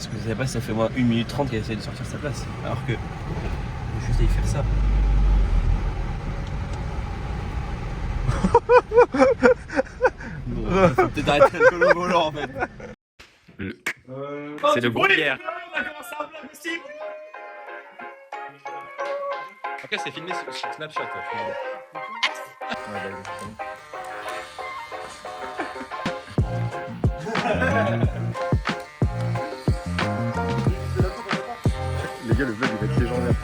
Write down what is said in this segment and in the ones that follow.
Parce que vous savez pas, ça fait moins 1 minute 30 qu'elle essaie de sortir sa place. Alors que je juste y faire ça. Bon, faut peut-être arrêter le colo volant en fait. C'est le gros Pierre. Ok, c'est filmé sur Snapchat. Les gars, le vlog il va être légendaire.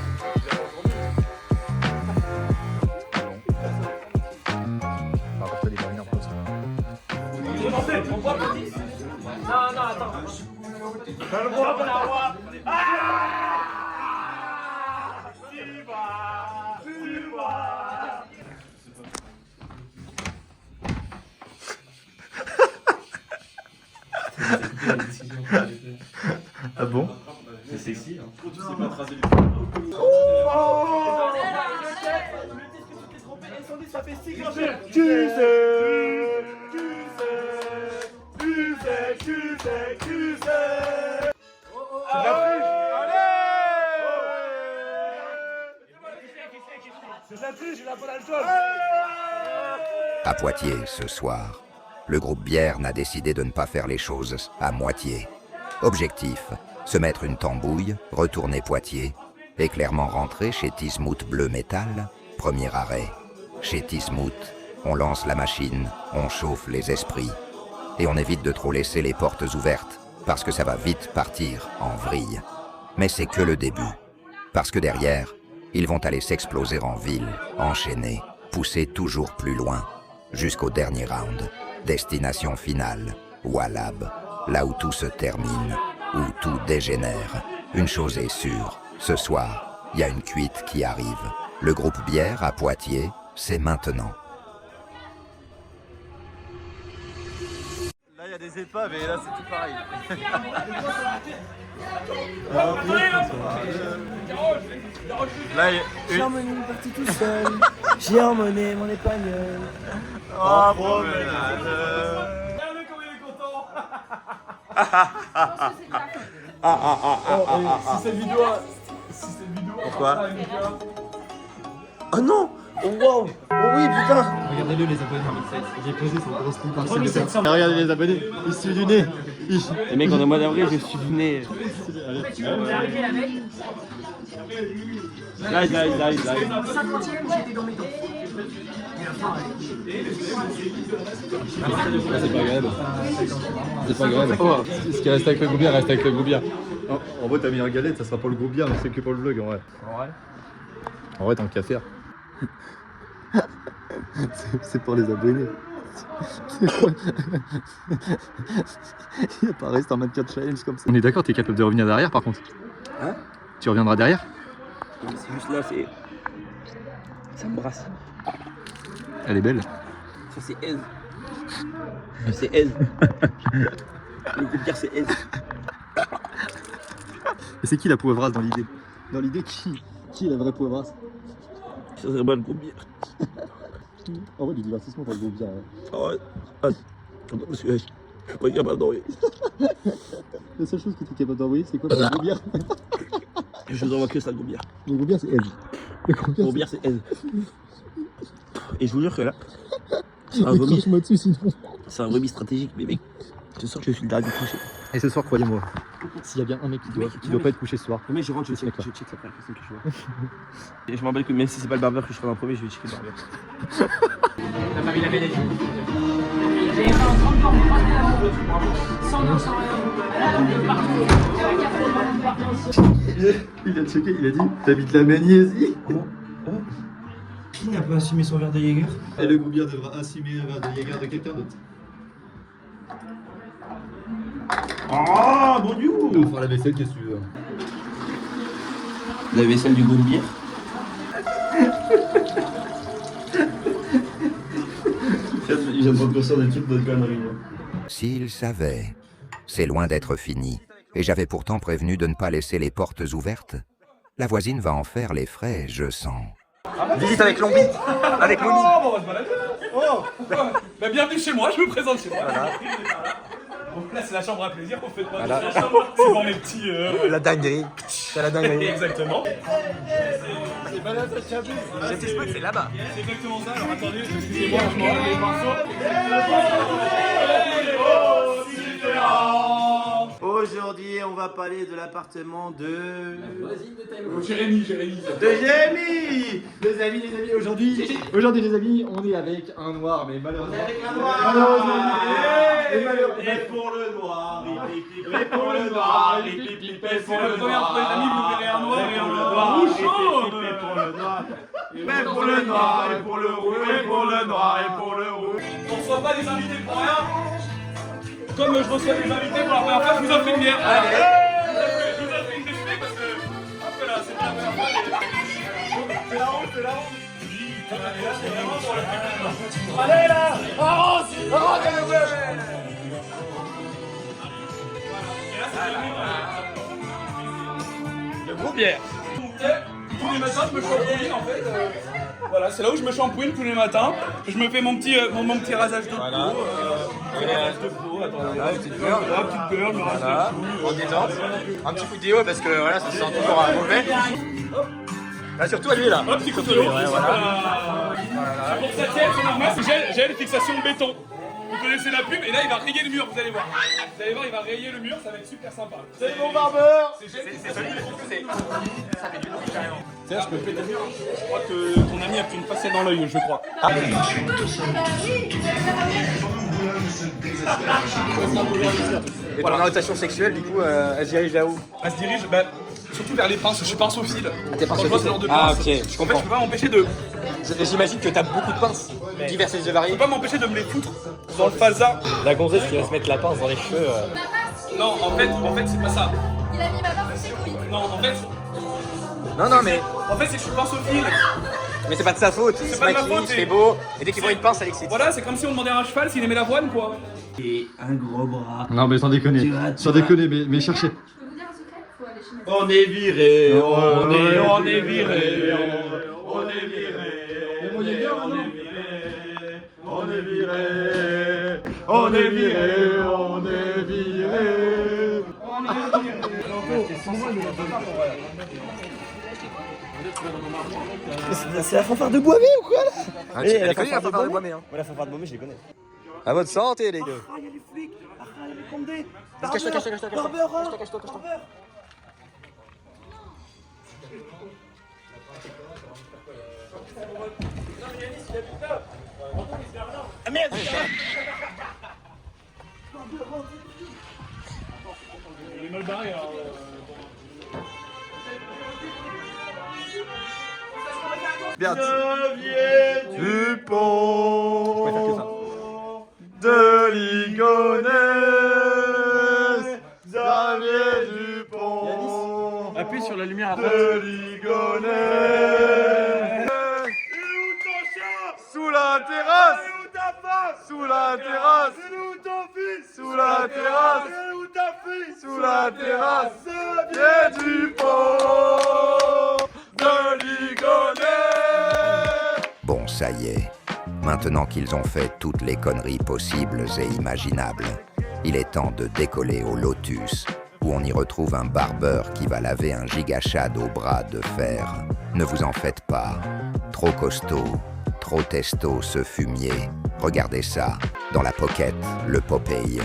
Non, attends. T'as le droit, Ah bon? C'est sexy. Hein. Tu sais pas tracer les À Poitiers, ce soir, le groupe Bière n'a décidé de ne pas faire les choses à moitié. Objectif, se mettre une tambouille, retourner Poitiers, et clairement rentrer chez Tismout Bleu Métal, premier arrêt. Chez Tismout, on lance la machine, on chauffe les esprits. Et on évite de trop laisser les portes ouvertes, parce que ça va vite partir en vrille. Mais c'est que le début, parce que derrière, ils vont aller s'exploser en ville, enchaîner, pousser toujours plus loin, jusqu'au dernier round. Destination finale, Wallab, là où tout se termine, où tout dégénère. Une chose est sûre, ce soir, il y a une cuite qui arrive. Le groupe Bière à Poitiers, c'est maintenant. Là il y a des épaves et là c'est tout pareil. Là il y a J'ai emmené une partie tout seul. J'ai emmené mon épagneul. Oh, promenade. Regardez comme il est content. Si cette vidéo Pourquoi? Oh non! Oh wow! Oh oui putain! Regardez-le les abonnés, j'ai posé son gros scoop par Regardez les abonnés, ils suivent du nez. Les mecs, on est au mois d'avril, je suis du nez. Live. 50e, j'étais dans mes temps. C'est pas agréable. C'est pas agréable. Ce qui reste avec le groupier reste avec le groupier. En vrai t'as mis un galette, ça sera pour le groupe bien, mais c'est que pour le vlog en vrai. En vrai tant qu'à faire. C'est pour les abonnés. Il apparaît en 24 challenge comme ça. On est d'accord, t'es capable de revenir derrière par contre? Hein? Tu reviendras derrière? C'est juste là, c'est. Ça me brasse. Elle est belle. Ça, c'est aise. C'est aise. Le groupe Pierre, c'est aise. Et c'est qui la poivrasse dans l'idée? Dans l'idée, qui est la vraie poivrasse? Ça serait pas le groupe Pierre. En vrai, du divertissement pour le groupe bien. Ah ouais. Ah, parce que je suis pas capable d'envoyer. La seule chose que tu es capable d'envoyer, c'est quoi pour le groupe bien? Je vous envoie que ça, le groupe Pierre. Le groupe bien, c'est elle. Le groupe Le groupe Pierre, c'est aise. Et je vous jure que là, c'est un Mais vomi. crache-moi dessus sinon. C'est un vomi stratégique, mais mec. Je sens que je suis le dernier couché. Et ce soir, croyez-moi, s'il y a bien un mec qui doit pas être couché ce soir, Mais je rentre, je check la première personne que je vois. Et je m'en bats que même si c'est pas le barbeur que je ferai en premier, je vais checker le barbeur. La famille la Bénédicte. J'ai 30 ans, sans nom, sans rien. il a checké, il a dit t'habites la Magnésie. Qui n'a pas assumé son verre de Jäger? Et le groupe bien devra assumer un verre de Jäger de quelqu'un d'autre. Ah, bon Dieu! On va faire la vaisselle, qu'est-ce que tu veux? La vaisselle du groupe bière. Il vient de prendre conscience des trucs de conneries. S'ils savaient, c'est loin d'être fini, et j'avais pourtant prévenu de ne pas laisser les portes ouvertes. La voisine va en faire les frais, je sens. Visite avec Lombi, avec Moni. Oh, bon, on va se balader. Oh, bah, bienvenue chez moi, je me présente chez moi. Donc là, c'est la chambre à plaisir, on fait pas voilà. La chambre, c'est pour mes petits... La dinguerie. C'est la dinguerie. Exactement. C'est pas là, ça s'appelle. Je crois que c'est là-bas. C'est exactement ça, alors attendez, excusez-moi, je m'enlève les pinceaux. Aujourd'hui, on va parler de l'appartement de... Jérémy. De Jérémy. Les amis, aujourd'hui, les amis, on est avec un noir, mais malheureusement. avec un noir. Et pour le noir, et pour le noir, et pour le noir. Les amis, vous verrez un noir et un noir. Et pour le noir. Mais pour le noir, et pour le rouge, et pour le noir, et pour le rouge. On ne reçoit pas des invités pour rien. Comme je reçois des invités pour la première fois, je vous offre une bière. Allez. Je vous offre une défilée parce que... Après là, c'est pas la première fois. C'est la honte, c'est la honte. C'est vraiment pour le public. Allez là. Avance. Le gros bière. Tous les matins, je me shampouine en fait. Voilà, c'est là où je me shampouine tous les matins. Je me fais mon petit rasage de peau. Rasage de peau, attends. Petite beurre. Petite beurre, je me rase Voilà. En détente. Un petit coup de déo parce que voilà, ça se sent toujours mauvais. Là, surtout à lui là. Hop, petit coup de lui, l'eau. ouais, voilà. Pour sa tête, c'est normal, c'est gel fixation béton. Vous connaissez la pub et là il va rayer le mur, vous allez voir. Vous allez voir, il va rayer le mur, ça va être super sympa. C'est mon barbeur. C'est solide, ça fait du bruit carrément. Tiens, je peux péter le mur. Je crois que ton ami a pris une facette dans l'œil, je crois. Et ton orientation sexuelle, du coup, elle se dirige là où? Elle se dirige surtout vers les pinces, je suis pinceophile. T'es pinceophile. Ah ok, je comprends. En fait, je peux pas m'empêcher de... J'imagine que t'as beaucoup de pinces, diverses et Je variées. peux pas m'empêcher de me les foutre dans le falsa. La gonzesse qui va se mettre la pince dans les cheveux. Non, en fait, c'est pas ça. Il a mis ma main sur ses couilles. Non, en fait, Non, mais c'est que je suis pinceophile. c'est pas de sa faute. Il se pas de ma maquille, faute, il fait beau, et dès qu'il voit une pince, elle excite. Voilà, c'est comme si on demandait à un cheval s'il aimait l'avoine, quoi. Et un gros bras. Non, mais sans déconner. Sans déconner, mais cherchez. Je peux vous dire un secret? Faut aller chez mes On est viré, on est viré, on est viré, on est viré, on est viré, on est viré, On est viré, on est viré. C'est la fanfare de Boismé ou quoi là? Ah, tu connais la fanfare de Boismé, hein? Ouais, la fanfare de Boismé, je les connais. À votre santé, les gars. Ah, il y a les flics, ah, il y a les condés. Cache-toi, cache-toi, cache-toi. Barbeur, Cache-toi. Ah merde! Il est mal barré, alors... Dupont de Ligonnès, Xavier Dupont. Appuie sur la lumière après. De Ligonnès. Sous la terrasse. Sous la terrasse. Sous la terrasse. Sous la terrasse. Xavier Dupont de Ligonnès. Bon, ça y est. Maintenant qu'ils ont fait toutes les conneries possibles et imaginables, il est temps de décoller au Lotus, où on y retrouve un barbeur qui va laver un gigachad au bras de fer. Ne vous en faites pas. Trop costaud, trop testo ce fumier. Regardez ça, dans la pocket, le Popeye.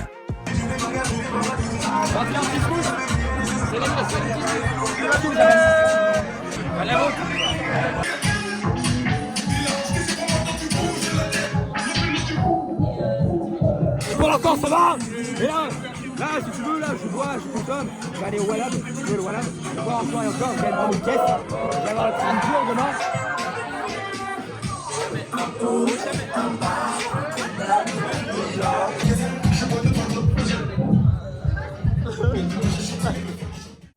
Pour l'instant ça va. Et là, si tu veux, là, je consomme. Je vais aller au Wallab, si tu veux le Wallab. Je vais voir encore et encore, je vais aller prendre une caisse. Je vais avoir le 30 jours demain.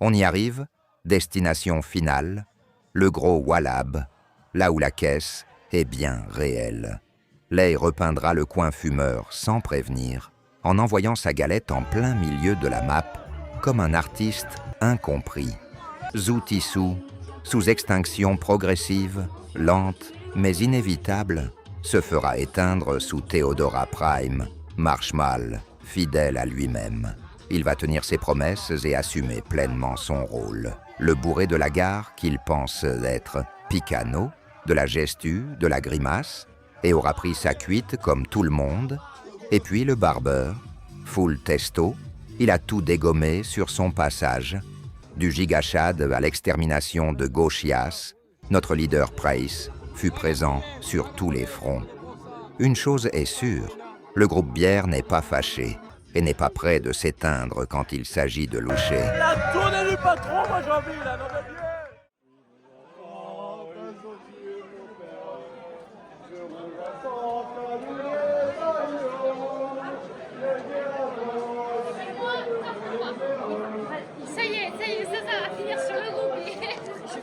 On y arrive, destination finale, le gros Wallab, là où la caisse est bien réelle. Lay repeindra le coin fumeur sans prévenir, en envoyant sa galette en plein milieu de la map, comme un artiste incompris. Zoutissou, sous extinction progressive, lente mais inévitable, se fera éteindre sous Theodora Prime, Marshmal fidèle à lui-même. Il va tenir ses promesses et assumer pleinement son rôle. Le bourré de la gare qu'il pense être Picano, de la gestu, de la grimace, et aura pris sa cuite comme tout le monde. Et puis le barbeur, full testo, il a tout dégommé sur son passage. Du gigachad à l'extermination de Gauchias, notre leader Price fut présent sur tous les fronts. Une chose est sûre, le groupe bière n'est pas fâché et n'est pas prêt de s'éteindre quand il s'agit de loucher. La tournée du patron, moi j'ai envie là, non mais Ça y est, ça va finir sur le groupe.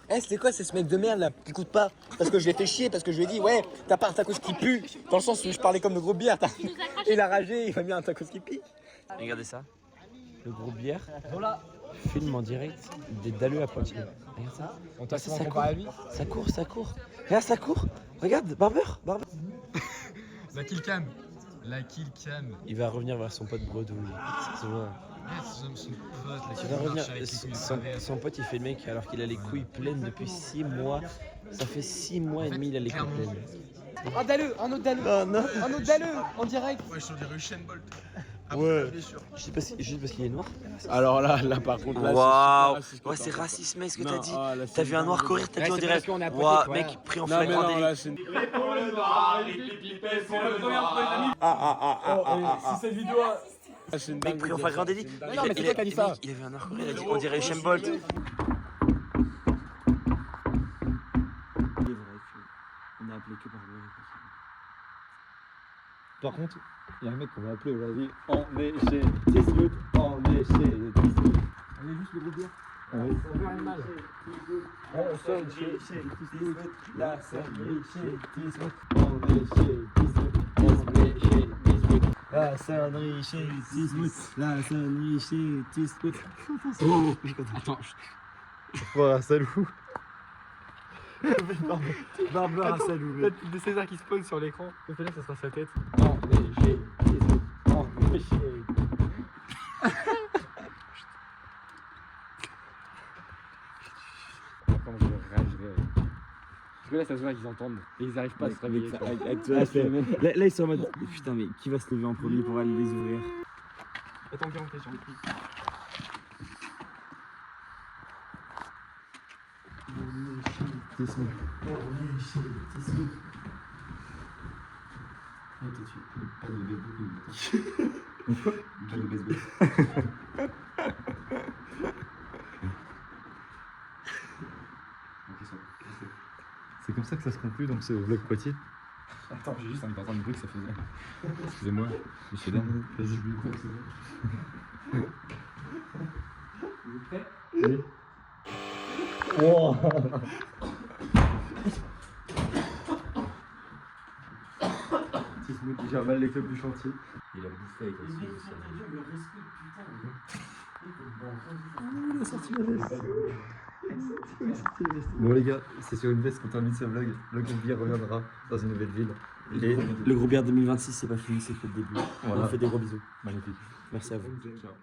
Eh, c'était quoi, c'est ce mec de merde là qui coûte pas? Parce que je l'ai fait chier, parce que je lui ai dit, ouais, t'as pas un tacos qui pue. Dans le sens où je parlais comme le groupe bière. Il a ragé, il m'a mis un tacos qui pue. Regardez ça. Le groupe bière filme en direct des dalleux à Poitiers. Regarde ça. On t'a ça court. Ça court, ça court. Regarde, ça court. Regarde, Barbeur. La kill cam. La kill cam. Il va revenir vers son pote Bredouille. C'est vrai. Il va revenir. Son pote, il fait le mec alors qu'il a les couilles pleines depuis 6 mois. Ça fait 6 mois et demi, il a les couilles pleines. Un dalleux, un autre dalleux. Un autre dalleux, en direct. Ouais, je suis dirais Usain Bolt. Ouais. Juste parce qu'il est noir. Alors là par contre, là, Waouh. Ouais, c'est raciste, mec, ce que t'as dit. T'as vu un noir courir, t'as dit on dirait. Waouh, mec, pris en flagrant délit. pour le noir, Si cette vidéo Mec, pris en flagrant délit. Non, mais c'est toi qui as dit ça. Il avait un noir courir, il a dit on dirait Usain Bolt. Par contre, il y a un mec qu'on va appeler aujourd'hui. On est chez Dismut, on est chez Dismut. On est juste le groupe bière. Oui. Ça fait rien mal. On sonne chez Dismut, la sonnerie chez Dismut. On est chez Dismut, on est chez Dismut. La sonnerie chez Dismut, la sonnerie chez Dismut. Oh, attends. Voilà, salut. Barbeur à Salou. La tête de César qui spawn sur l'écran. Peut-être là, ça sera sa tête. Non, mais j'ai. Non, mais j'ai. Quand je ragerai. Parce que là, ça se voit qu'ils entendent. Et ils arrivent pas à se réveiller. Là, ils sont en mode. Putain, mais qui va se lever en premier pour aller les ouvrir? Attends, viens, on fait sur le prix. Pas de baseball. Pas de baseball. C'est comme ça que ça se conclut donc ce vlog Poitiers. Attends, j'ai juste envie d'entendre le bruit que ça faisait. Excusez-moi, monsieur Dan. Vas-y, je lui crois que c'est bon. Vous êtes prêts? Oui. Wow. Tismout qui gère mal les clubs du chantier. Il a bouffé avec la suite. Il a sorti la veste. Bon les gars, c'est sur une veste qu'on termine ce vlog. Le groupe bière reviendra dans une nouvelle ville. Et le groupe bière 2026, c'est pas fini, c'est que le début. Voilà. On fait des gros bisous. Magnifique. Merci à vous. Ciao.